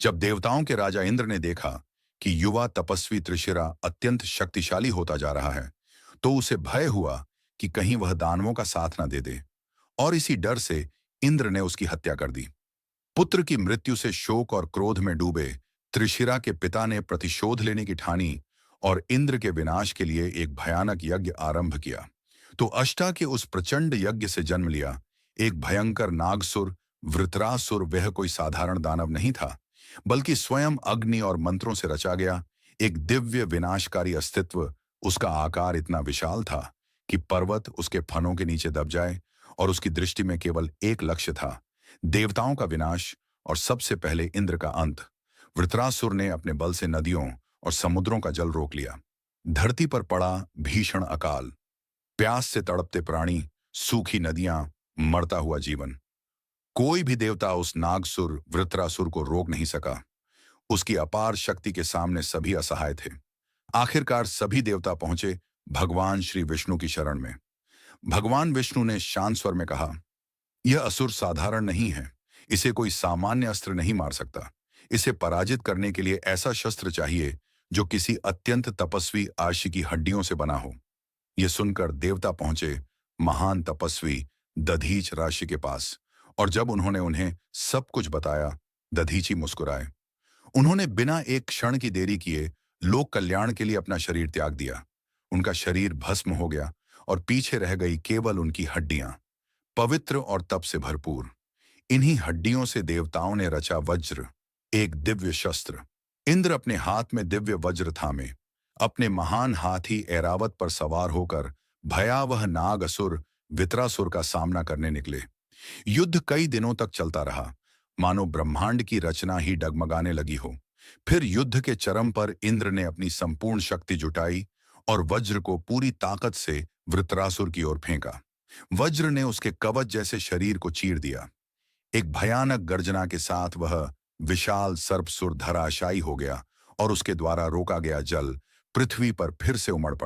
जब देवताओं के राजा इंद्र ने देखा कि युवा तपस्वी त्रिशिरा अत्यंत शक्तिशाली होता जा रहा है, तो उसे भय हुआ कि कहीं वह दानवों का साथ न दे दे, और इसी डर से इंद्र ने उसकी हत्या कर दी। पुत्र की मृत्यु से शोक और क्रोध में डूबे त्रिशिरा के पिता ने प्रतिशोध लेने की ठानी और इंद्र के विनाश के लिए एक भयानक यज्ञ आरंभ किया। तो अष्टा के उस प्रचंड यज्ञ से जन्म लिया एक भयंकर नागसुर वृत्रासुर। वह कोई साधारण दानव नहीं था, बल्कि स्वयं अग्नि और मंत्रों से रचा गया एक दिव्य विनाशकारी अस्तित्व। उसका आकार इतना विशाल था कि पर्वत उसके फनों के नीचे दब जाए, और उसकी दृष्टि में केवल एक लक्ष्य था, देवताओं का विनाश और सबसे पहले इंद्र का अंत। वृत्रासुर ने अपने बल से नदियों और समुद्रों का जल रोक लिया। धरती पर पड़ा भीषण अकाल, प्यास से तड़पते प्राणी, सूखी नदियां, मरता हुआ जीवन। कोई भी देवता उस नागसुर वृत्रासुर को रोक नहीं सका। उसकी अपार शक्ति के सामने सभी असहाय थे। आखिरकार सभी देवता पहुंचे भगवान श्री विष्णु की शरण में। भगवान विष्णु ने शांत स्वर में कहा, यह असुर साधारण नहीं है। इसे कोई सामान्य अस्त्र नहीं मार सकता। इसे पराजित करने के लिए ऐसा शस्त्र चाहिए जो किसी अत्यंत तपस्वी आशी की हड्डियों से बना हो। यह सुनकर देवता पहुंचे महान तपस्वी दधीच ऋषि के पास, और जब उन्होंने उन्हें सब कुछ बताया, दधीची मुस्कुराए। उन्होंने बिना एक क्षण की देरी किए लोक कल्याण के लिए अपना शरीर त्याग दिया। उनका शरीर भस्म हो गया और पीछे रह गई केवल उनकी हड्डियां, पवित्र और तप से भरपूर। इन्हीं हड्डियों से देवताओं ने रचा वज्र, एक दिव्य शस्त्र। इंद्र अपने हाथ में दिव्य वज्र थामे अपने महान हाथी ऐरावत पर सवार होकर भयावह नाग असुर वित्रासुर का सामना करने निकले। युद्ध कई दिनों तक चलता रहा, मानो ब्रह्मांड की रचना ही डगमगाने लगी हो। फिर युद्ध के चरम पर इंद्र ने अपनी संपूर्ण शक्ति जुटाई और वज्र को पूरी ताकत से वृत्रासुर की ओर फेंका। वज्र ने उसके कवच जैसे शरीर को चीर दिया। एक भयानक गर्जना के साथ वह विशाल सर्पसुर धराशायी हो गया, और उसके द्वारा रोका गया जल पृथ्वी पर फिर से उमड़ पड़ा।